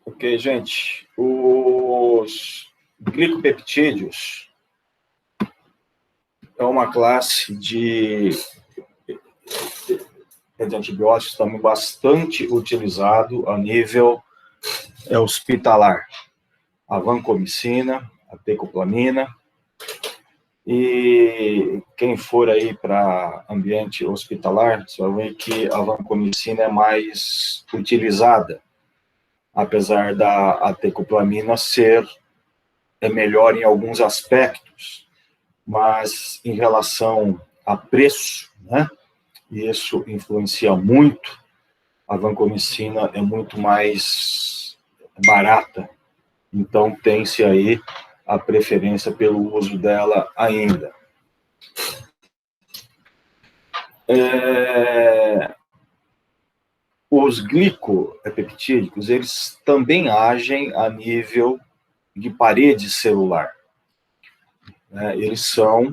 Ok, gente. Os glicopeptídeos é uma classe de antibióticos também bastante utilizado a nível hospitalar. A vancomicina, a tecoplamina, e quem for aí para ambiente hospitalar, você vai ver que a vancomicina é mais utilizada, apesar da tecoplamina ser melhor em alguns aspectos, mas em relação a preço, né, isso influencia muito. A vancomicina é muito mais barata, então tem-se aí a preferência pelo uso dela ainda. Os glicopeptídicos, eles também agem a nível de parede celular. Eles são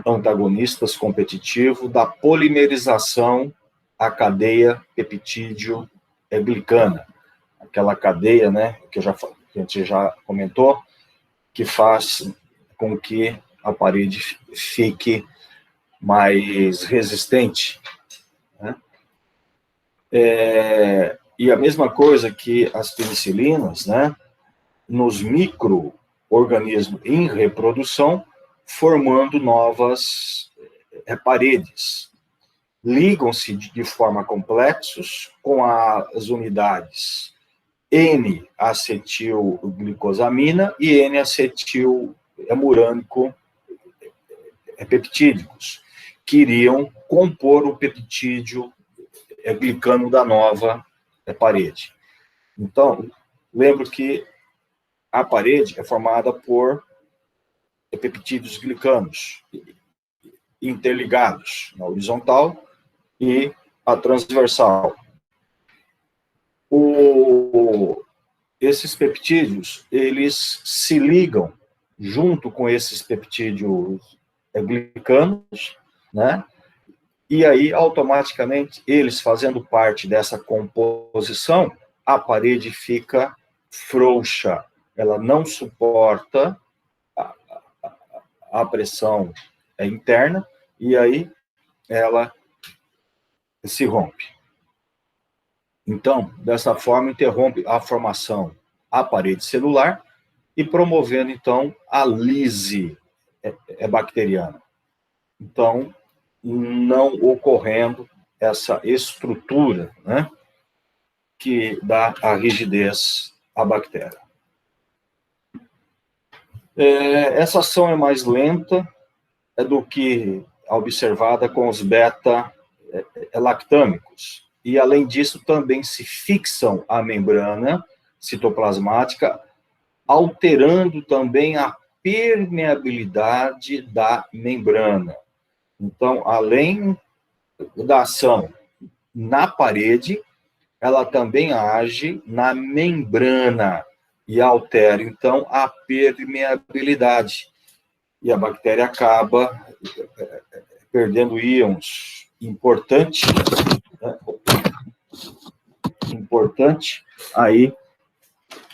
antagonistas competitivos da polimerização à cadeia peptídeo-glicana. Aquela cadeia, né, que a gente já comentou, que faz com que a parede fique mais resistente. Né? E a mesma coisa que as penicilinas, né, nos micro-organismos em reprodução, formando novas paredes. Ligam-se de forma complexos com as unidades N-acetilglicosamina e N-acetilmurânico peptídicos, que iriam compor o peptídeo glicano da nova parede. Então, lembro que a parede é formada por peptídeos glicanos interligados na horizontal e a transversal. Esses peptídeos, eles se ligam junto com esses peptídeos glicanos, né? E aí, automaticamente, eles fazendo parte dessa composição, a parede fica frouxa, ela não suporta a pressão interna, e aí ela se rompe. Então, dessa forma, interrompe a formação à parede celular e promovendo, então, a lise bacteriana. Então, não ocorrendo essa estrutura, né, que dá a rigidez à bactéria. Essa ação é mais lenta do que a observada com os beta-lactâmicos. E, além disso, também se fixam à membrana citoplasmática, alterando também a permeabilidade da membrana. Então, além da ação na parede, ela também age na membrana e altera, então, a permeabilidade. E a bactéria acaba perdendo íons importante aí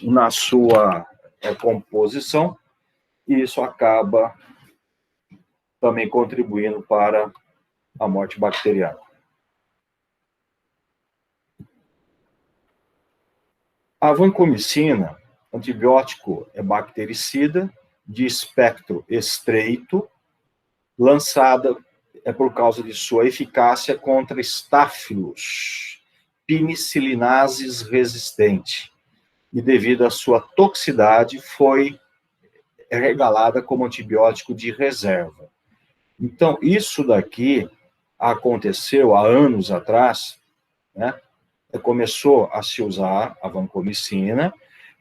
na sua composição, e isso acaba também contribuindo para a morte bacteriana. A vancomicina, antibiótico bactericida de espectro estreito, lançada por causa de sua eficácia contra estáfilos penicilinases resistente, e devido à sua toxicidade foi regalada como antibiótico de reserva. Então, isso daqui aconteceu há anos atrás, né? Começou a se usar a vancomicina,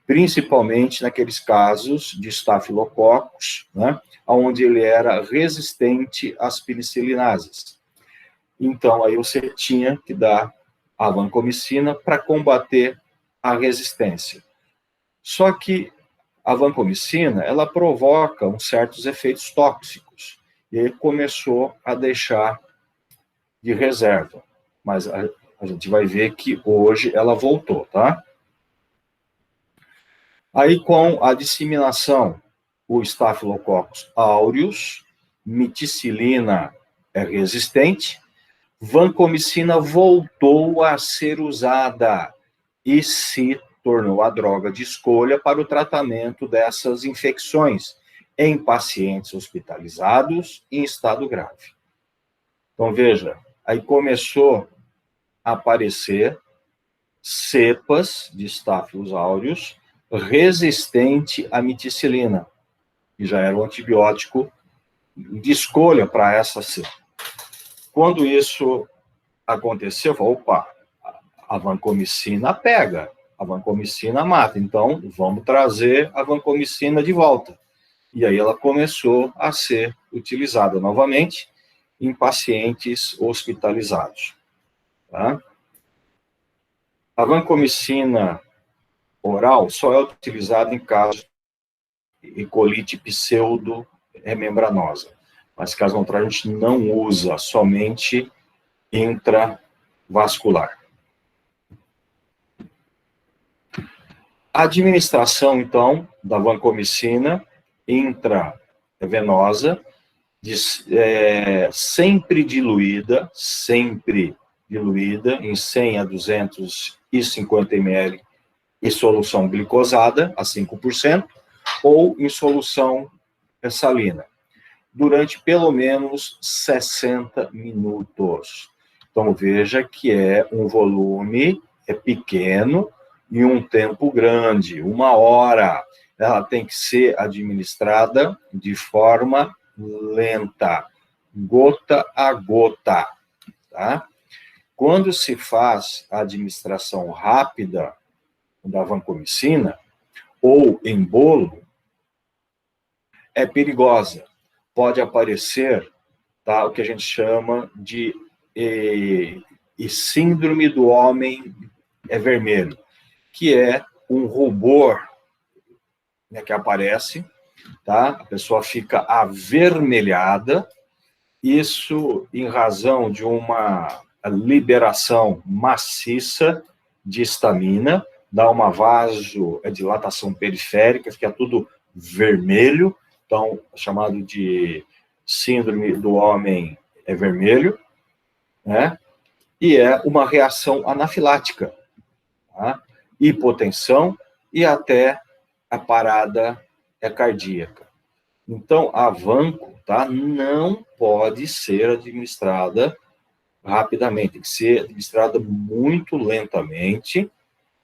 principalmente naqueles casos de estafilococos, né, onde ele era resistente às penicilinases. Então, aí você tinha que dar a vancomicina para combater a resistência. Só que a vancomicina, ela provoca uns certos efeitos tóxicos, e começou a deixar de reserva. Mas a gente vai ver que hoje ela voltou, tá? Aí, com a disseminação, o Staphylococcus aureus, meticilina é resistente, vancomicina voltou a ser usada e se tornou a droga de escolha para o tratamento dessas infecções em pacientes hospitalizados em estado grave. Então, veja, aí começou a aparecer cepas de Staphylococcus aureus resistente à meticilina, que já era um antibiótico de escolha para essa cepa. Quando isso aconteceu, falou, opa, a vancomicina pega, a vancomicina mata, então vamos trazer a vancomicina de volta. E aí ela começou a ser utilizada novamente em pacientes hospitalizados. Tá? A vancomicina oral só é utilizada em casos de colite pseudo-remembranosa. Mas caso contrário, a gente não usa, somente intravascular. A administração, então, da vancomicina intravenosa, sempre diluída em 100 a 250 ml em solução glicosada, a 5%, ou em solução salina, durante pelo menos 60 minutos. Então, veja que é um volume pequeno e um tempo grande, 1 hora. Ela tem que ser administrada de forma lenta, gota a gota, tá? Quando se faz a administração rápida da vancomicina, ou em bolo, é perigosa. Pode aparecer, tá, o que a gente chama de síndrome do homem vermelho, que é um rubor, né, que aparece, tá? A pessoa fica avermelhada, isso em razão de uma liberação maciça de histamina, dá uma vasodilatação periférica, fica tudo vermelho, então, chamado de síndrome do homem vermelho, né? E é uma reação anafilática, tá? Hipotensão e até a parada cardíaca. Então, a vanco, tá, não pode ser administrada rapidamente, tem que ser administrada muito lentamente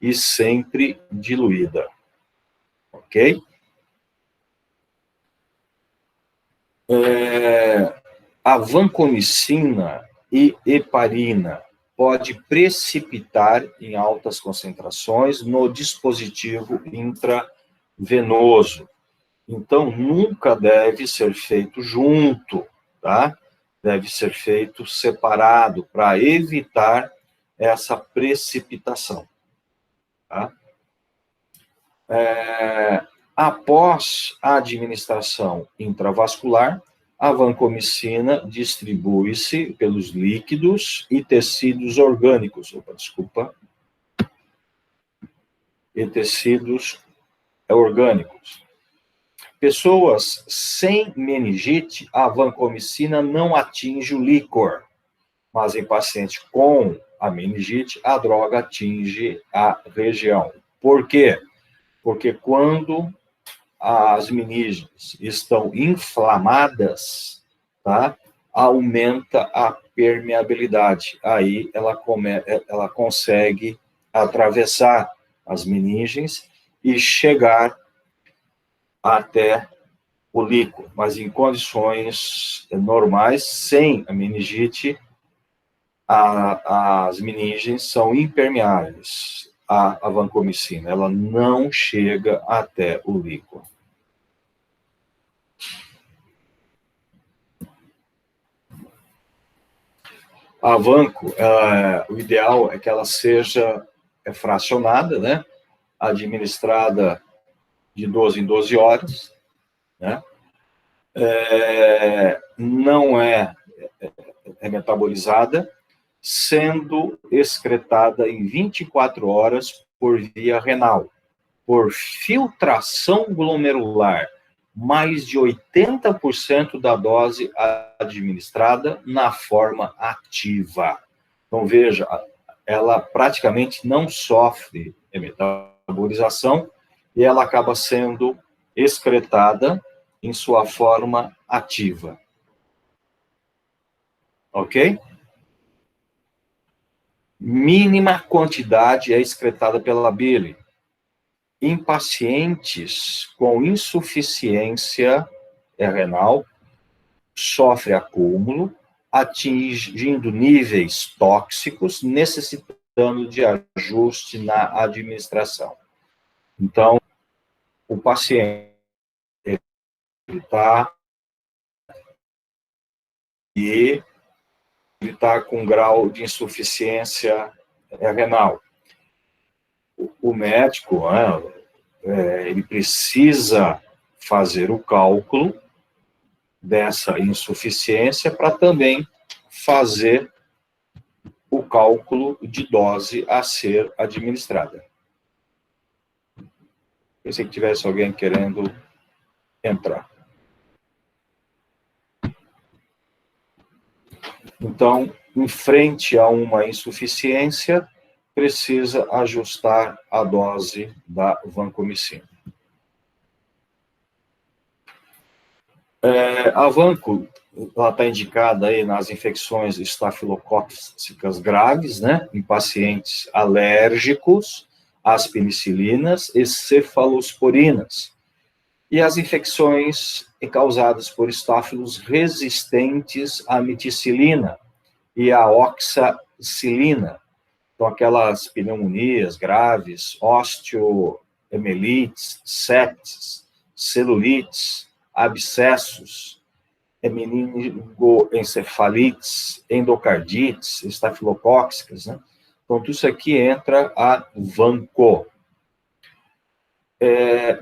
e sempre diluída, ok? A vancomicina e heparina pode precipitar em altas concentrações no dispositivo intravenoso. Então, nunca deve ser feito junto, tá? Deve ser feito separado para evitar essa precipitação, tá? Após a administração intravascular, a vancomicina distribui-se pelos líquidos e tecidos orgânicos. E tecidos orgânicos. Pessoas sem meningite, a vancomicina não atinge o líquor, mas em paciente com a meningite, a droga atinge a região. Por quê? Porque quando as meninges estão inflamadas, tá? Aumenta a permeabilidade. Aí ela consegue atravessar as meninges e chegar até o líquor. Mas em condições normais, sem a meningite, as meninges são impermeáveis à vancomicina. Ela não chega até o líquor. A vanco, o ideal é que ela seja fracionada, né? Administrada de 12 em 12 horas, né? não é metabolizada, sendo excretada em 24 horas por via renal, por filtração glomerular, mais de 80% da dose administrada na forma ativa. Então, veja, ela praticamente não sofre metabolização e ela acaba sendo excretada em sua forma ativa. Ok? Mínima quantidade é excretada pela bile. Em pacientes com insuficiência renal, sofre acúmulo, atingindo níveis tóxicos, necessitando de ajuste na administração. Então, o paciente está com grau de insuficiência renal. O médico, ele precisa fazer o cálculo dessa insuficiência para também fazer o cálculo de dose a ser administrada. Pensei que tivesse alguém querendo entrar. Então, em frente a uma insuficiência, precisa ajustar a dose da vancomicina. A vanco está indicada aí nas infecções estafilocócicas graves, né, em pacientes alérgicos às penicilinas e cefalosporinas, e as infecções causadas por estáfilos resistentes à meticilina e à oxacilina. Então, aquelas pneumonias graves, osteoemelites, sepsis, celulites, abscessos, meningoencefalites, endocardites, estafilocócicas, né? Então, tudo isso aqui entra a vanco.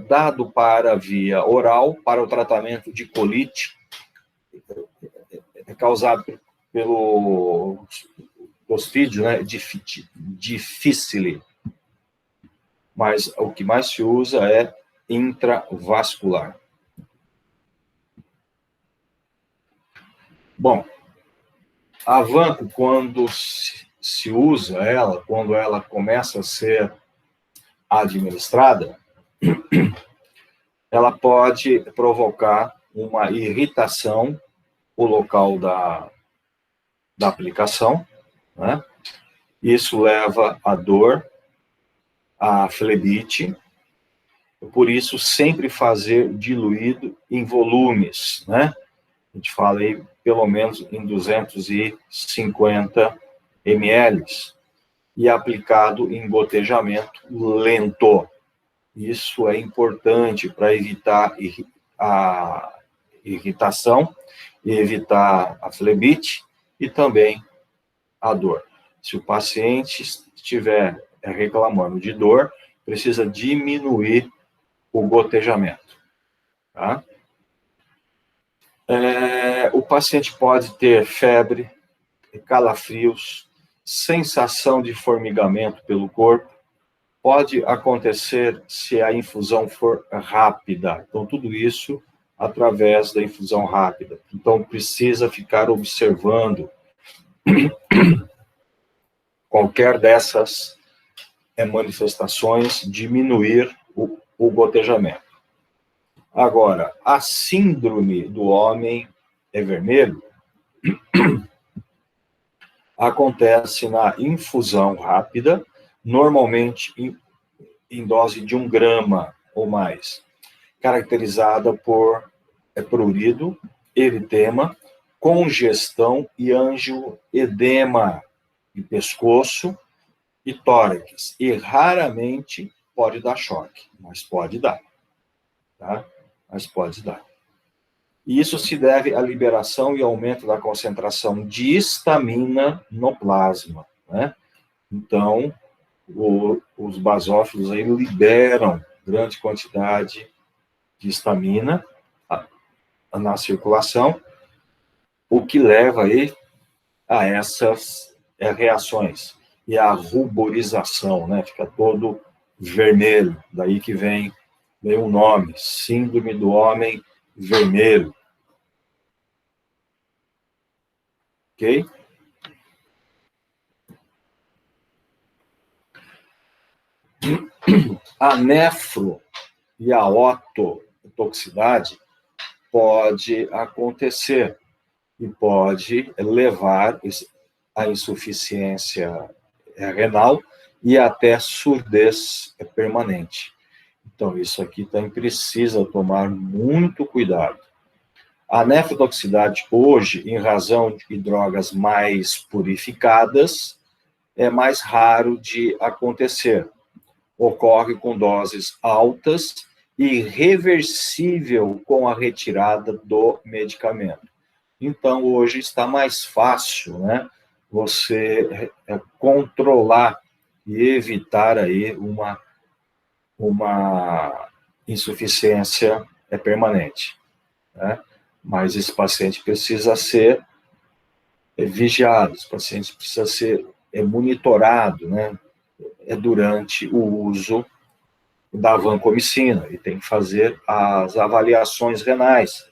Dado para via oral, para o tratamento de colite, causado pelo Clostridium, né, difficile. Mas o que mais se usa é intravascular. Bom, a vanco, quando se usa ela, quando ela começa a ser administrada, ela pode provocar uma irritação no local da aplicação, né? Isso leva à dor, à flebite, por isso sempre fazer diluído em volumes, né? A gente fala aí pelo menos em 250 ml e aplicado em gotejamento lento. Isso é importante para evitar a irritação e evitar a flebite e também a dor. Se o paciente estiver reclamando de dor, precisa diminuir o gotejamento. Tá? O paciente pode ter febre, calafrios, sensação de formigamento pelo corpo. Pode acontecer se a infusão for rápida. Então, tudo isso através da infusão rápida. Então, precisa ficar observando qualquer dessas manifestações, diminuir o gotejamento. Agora, a síndrome do homem vermelho acontece na infusão rápida, normalmente em dose de 1 grama ou mais, caracterizada por prurido, eritema, congestão e angioedema de pescoço e tórax. E raramente pode dar choque, mas pode dar. Tá? Mas pode dar. E isso se deve à liberação e aumento da concentração de histamina no plasma, né? Então, os basófilos aí liberam grande quantidade de histamina na circulação, o que leva aí a essas reações. E a ruborização, né? Fica todo vermelho. Daí que vem o nome, Síndrome do Homem Vermelho. Ok? A nefro e a ototoxicidade pode acontecer e pode levar à insuficiência renal e até surdez permanente. Então, isso aqui também precisa tomar muito cuidado. A nefrotoxicidade hoje, em razão de drogas mais purificadas, é mais raro de acontecer. Ocorre com doses altas e reversível com a retirada do medicamento. Então, hoje está mais fácil, né, você controlar e evitar aí uma insuficiência permanente, né? Mas esse paciente precisa ser vigiado, esse paciente precisa ser monitorado, né, durante o uso da vancomicina, e tem que fazer as avaliações renais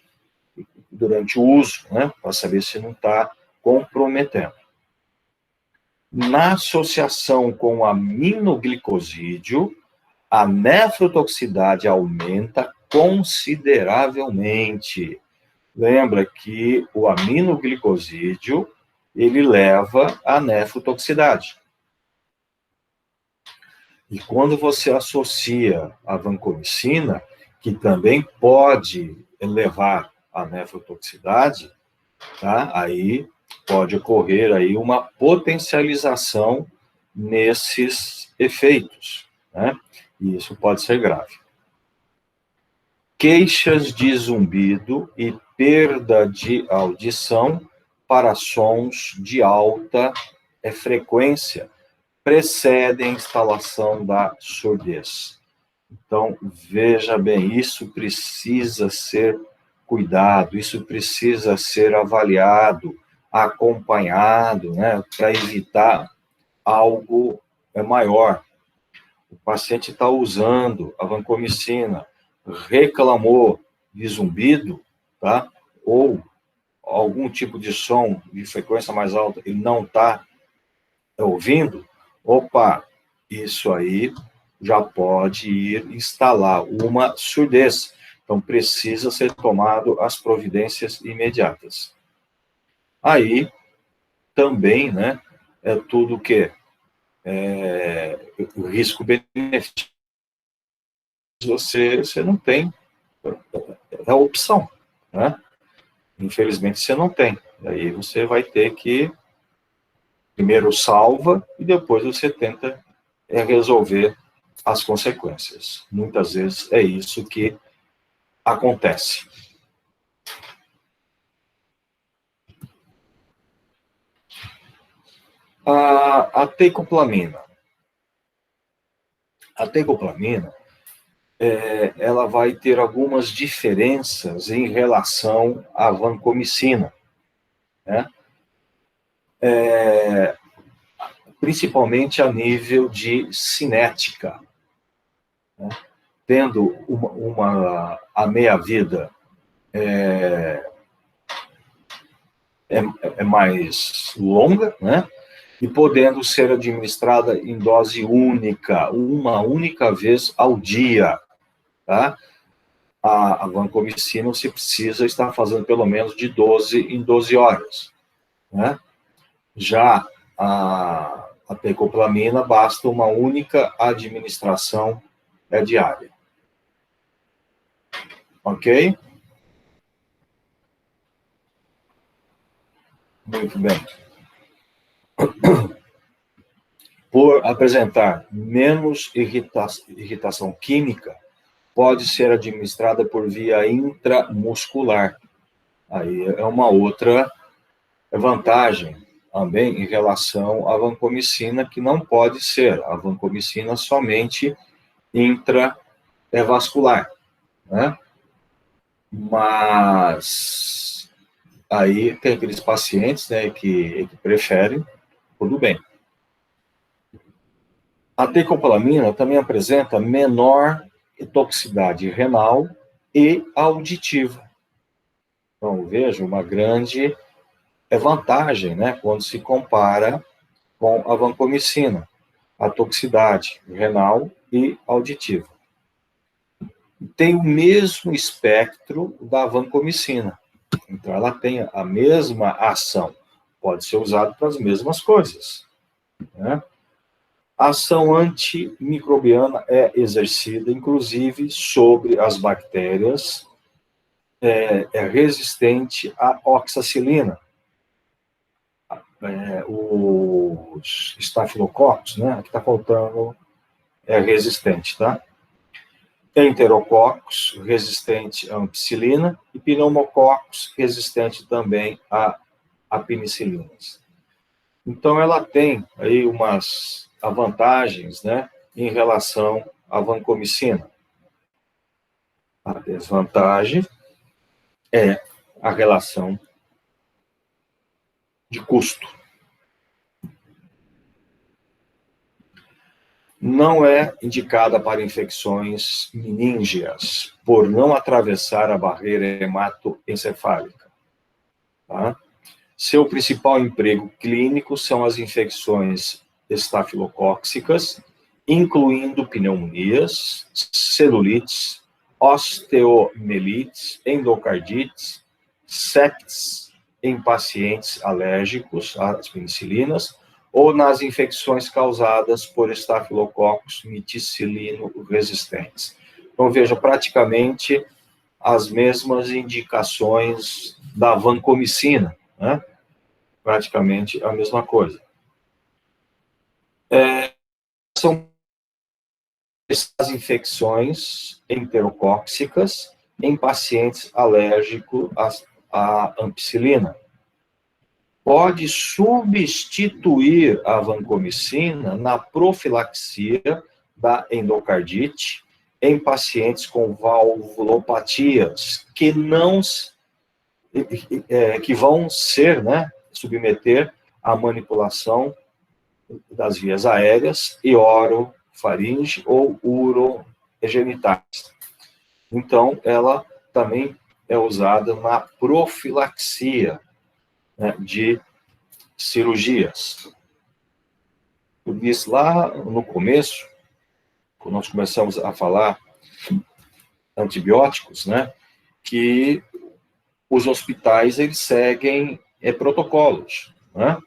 durante o uso, né, para saber se não está comprometendo. Na associação com o aminoglicosídeo, a nefrotoxicidade aumenta consideravelmente. Lembra que o aminoglicosídeo, ele leva à nefrotoxicidade. E quando você associa a vancomicina, que também pode levar à nefrotoxicidade, tá? Aí pode ocorrer aí uma potencialização nesses efeitos, né? E isso pode ser grave. Queixas de zumbido e perda de audição para sons de alta frequência precedem a instalação da surdez. Então, veja bem, isso precisa ser cuidado, isso precisa ser avaliado, acompanhado, né, para evitar algo maior. O paciente está usando a vancomicina, reclamou de zumbido, tá? Ou algum tipo de som de frequência mais alta, ele não está ouvindo, opa, isso aí já pode ir instalar uma surdez. Então, precisa ser tomado as providências imediatas. Aí, também, né, é tudo que o risco-benefício, você não tem a opção, né? Infelizmente, você não tem. Aí você vai ter que primeiro salva e depois você tenta resolver as consequências. Muitas vezes é isso que acontece. A teicoplaminaA teicoplaminaela vai ter algumas diferenças em relação à vancomicina, né? Principalmente a nível de cinética, né? Tendo a meia-vida mais longa, né? E podendo ser administrada em dose única, uma única vez ao dia, tá? A vancomicina você precisa estar fazendo pelo menos de 12 em 12 horas, né? Já a tecoplamina basta uma única administração diária. Ok? Muito bem. Por apresentar menos irritação química, pode ser administrada por via intramuscular. Aí é uma outra vantagem também em relação à vancomicina, que não pode ser. A vancomicina somente intravascular, né? Mas aí tem aqueles pacientes, né, que preferem, tudo bem. A teicoplamina também apresenta menor toxicidade renal e auditiva. Então, veja, uma grande vantagem, né, quando se compara com a vancomicina, a toxicidade renal e auditiva. Tem o mesmo espectro da vancomicina. Então, ela tem a mesma ação. Pode ser usado para as mesmas coisas, né? A ação antimicrobiana é exercida, inclusive, sobre as bactérias, é resistente à oxacilina. Os estafilococcus, né? Aqui está faltando, é resistente, tá? Enterococcus, resistente à ampicilina, e pneumococcus, resistente também a penicilinas. Então, ela tem aí umas vantagens, né, em relação à vancomicina. A desvantagem é a relação de custo. Não é indicada para infecções meníngeas, por não atravessar a barreira hematoencefálica. Tá? Seu principal emprego clínico são as infecções estafilocóccicas, incluindo pneumonias, celulites, osteomelites, endocardites, septes em pacientes alérgicos às penicilinas ou nas infecções causadas por estafilococcus meticilino resistentes. Então, veja, praticamente as mesmas indicações da vancomicina, né? Praticamente a mesma coisa. São as infecções enterocóxicas em pacientes alérgicos à ampicilina. Pode substituir a vancomicina na profilaxia da endocardite em pacientes com valvulopatias que não que vão ser, né, submeter à manipulação das vias aéreas e orofaringe ou urogenitais. Então, ela também é usada na profilaxia, né, de cirurgias. Eu disse lá no começo, quando nós começamos a falar antibióticos, né, que os hospitais eles seguem protocolos, né?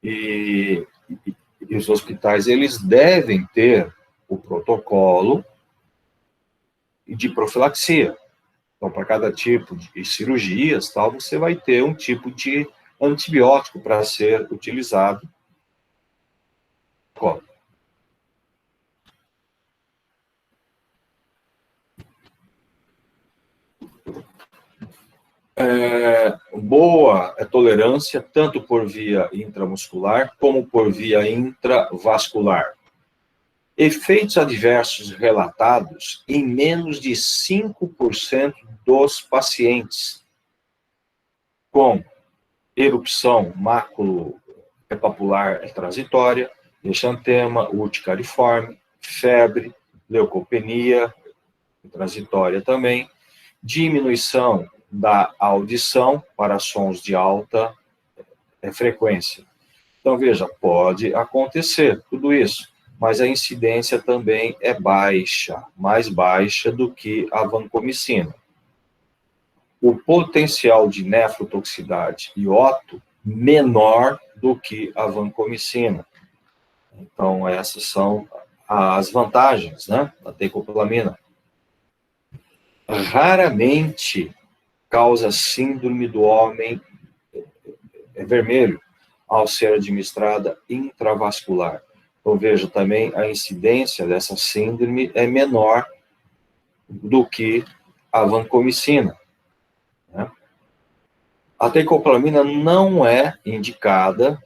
E os hospitais eles devem ter o protocolo de profilaxia. Então, para cada tipo de cirurgias, tal, você vai ter um tipo de antibiótico para ser utilizado. Boa tolerância, tanto por via intramuscular como por via intravascular. Efeitos adversos relatados em menos de 5% dos pacientes, com erupção maculopapular transitória, exantema, urticariforme, febre, leucopenia transitória também, diminuição da audição para sons de alta frequência. Então, veja, pode acontecer tudo isso, mas a incidência também é baixa, mais baixa do que a vancomicina. O potencial de nefrotoxicidade e óbito menor do que a vancomicina. Então, essas são as vantagens, né, da teicoplamina. Raramente causa síndrome do homem vermelho ao ser administrada intravascular. Então, veja também a incidência dessa síndrome é menor do que a vancomicina, né? A teicoplamina não é indicada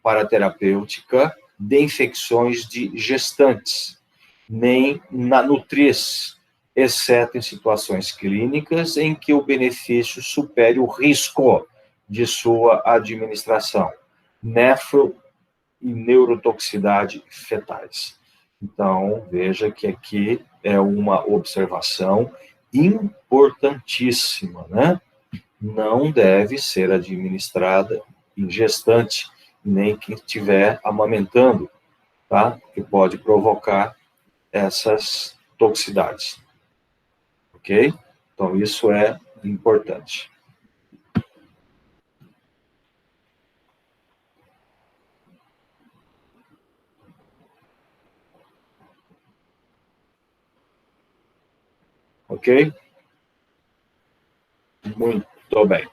para a terapêutica de infecções de gestantes, nem na nutriz, exceto em situações clínicas em que o benefício supere o risco de sua administração. Nefro e neurotoxicidade fetais. Então, veja que aqui é uma observação importantíssima, né? Não deve ser administrada em gestante, nem quem estiver amamentando, tá? Que pode provocar essas toxicidades. Ok? Então, isso é importante. Ok? Muito bem.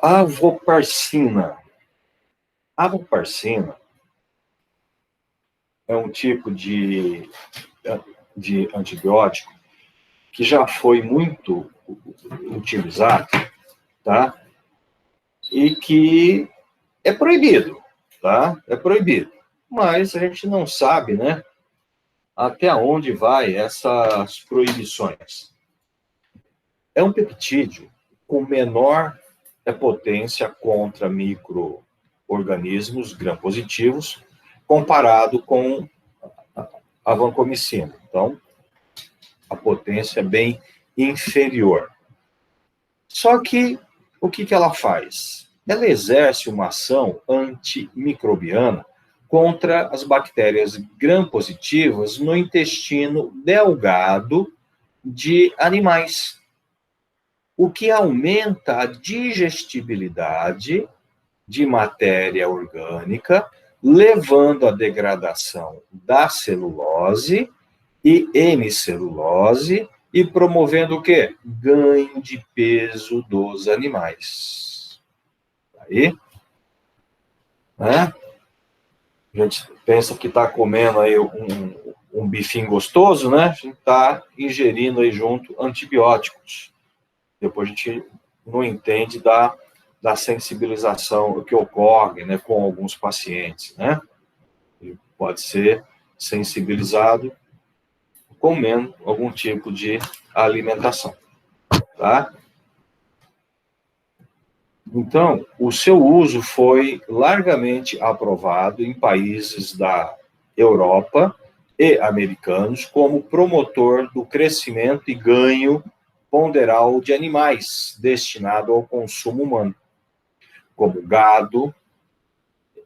Avoparcina. Avoparcina é um tipo de antibiótico que já foi muito utilizado, tá? E que é proibido, tá? É proibido. Mas a gente não sabe, né? Até onde vai essas proibições. É um peptídeo com menor potência contra micro-organismos gram-positivos comparado com a vancomicina. Então, a potência é bem inferior. Só que, o que ela faz? Ela exerce uma ação antimicrobiana contra as bactérias gram-positivas no intestino delgado de animais, o que aumenta a digestibilidade de matéria orgânica, levando à degradação da celulose e hemicelulose e promovendo o quê? Ganho de peso dos animais. Aí, né? A gente pensa que está comendo aí um bifinho gostoso, né? A gente está ingerindo aí junto antibióticos. Depois a gente não entende da sensibilização que ocorre, né, com alguns pacientes, né? Ele pode ser sensibilizado comendo algum tipo de alimentação, tá? Então, o seu uso foi largamente aprovado em países da Europa e americanos como promotor do crescimento e ganho ponderal de animais destinado ao consumo humano, como gado,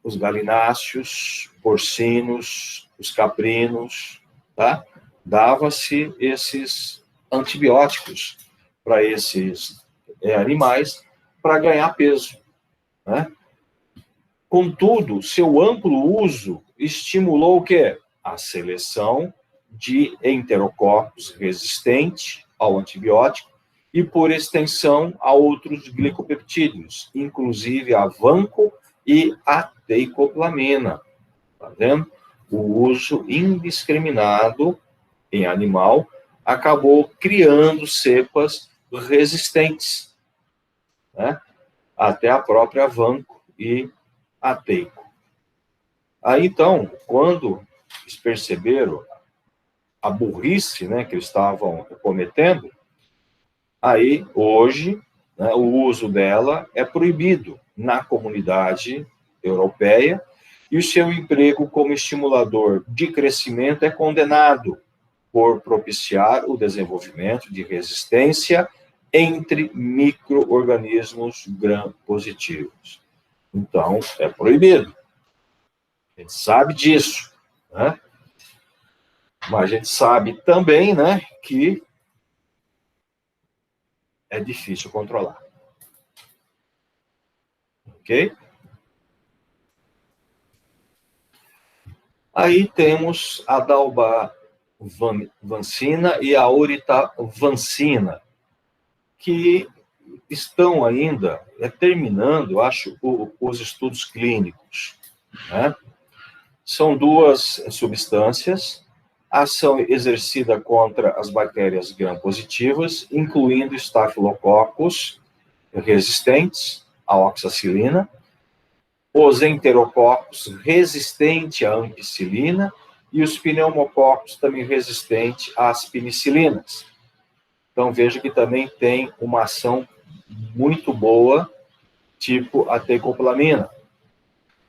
os galináceos, porcinos, os caprinos, tá? Dava-se esses antibióticos para esses animais para ganhar peso, né? Contudo, seu amplo uso estimulou o quê? A seleção de enterococos resistente ao antibiótico e, por extensão, a outros glicopeptídeos, inclusive a vanco e a teicoplamina. Tá vendo? O uso indiscriminado em animal acabou criando cepas resistentes, né? Até a própria vanco e a teico. Aí, então, quando eles perceberam a burrice, né, que eles estavam cometendo, aí, hoje, né, o uso dela é proibido na comunidade europeia e o seu emprego como estimulador de crescimento é condenado por propiciar o desenvolvimento de resistência entre micro-organismos gram-positivos. Então, é proibido. A gente sabe disso, né? Mas a gente sabe também, né, que é difícil controlar. Ok? Aí temos a dalbavancina e a oritavancina, que estão ainda terminando, acho, os estudos clínicos, né? São duas substâncias, ação exercida contra as bactérias gram-positivas, incluindo Staphylococcus resistentes à oxacilina, os enterococos resistentes à ampicilina e os pneumococos também resistentes às penicilinas. Então, veja que também tem uma ação muito boa, tipo a tecoplamina.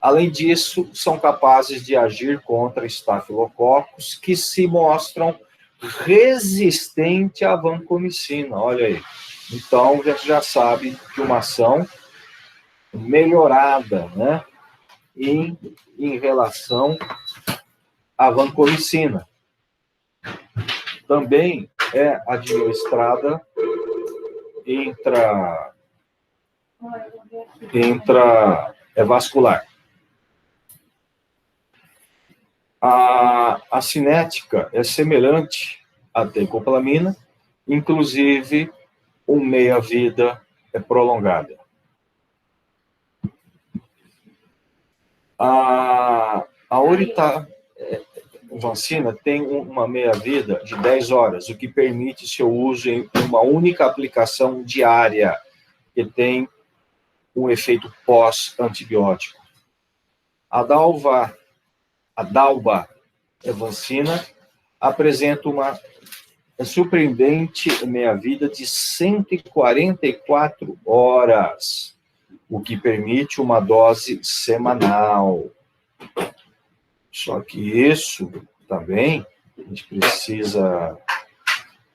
Além disso, são capazes de agir contra estafilococos que se mostram resistentes à vancomicina. Olha aí. Então, a gente já sabe de uma ação melhorada, né, em relação à vancomicina. Também é administrada vascular. A cinética é semelhante à tecoplamina, inclusive uma meia-vida é prolongada. A oritavancina tem uma meia-vida de 10 horas, o que permite seu uso em uma única aplicação diária, que tem um efeito pós-antibiótico. A dalbavancina apresenta uma surpreendente meia-vida de 144 horas, o que permite uma dose semanal. Só que isso também a gente precisa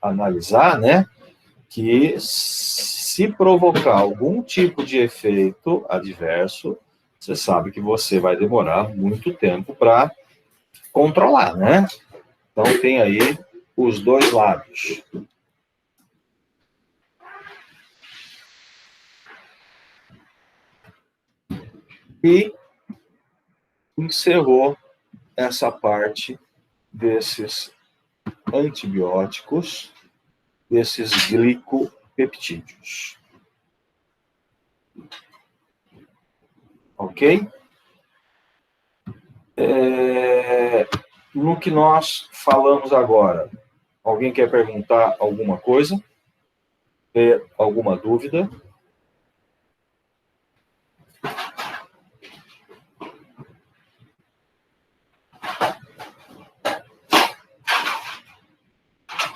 analisar, né? Que se provocar algum tipo de efeito adverso, você sabe que você vai demorar muito tempo para controlar, né? Então, tem aí os dois lados. E encerrou essa parte desses antibióticos, desses glicopeptídeos. Ok? No que nós falamos agora, alguém quer perguntar alguma coisa? Ter alguma dúvida?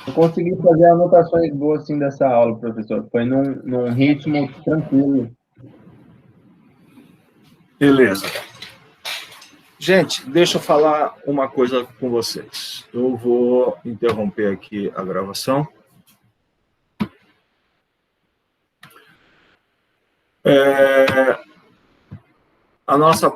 Eu consegui fazer anotações boas assim dessa aula, professor. Foi num ritmo tranquilo. Beleza. Gente, deixa eu falar uma coisa com vocês. Eu vou interromper aqui a gravação. A nossa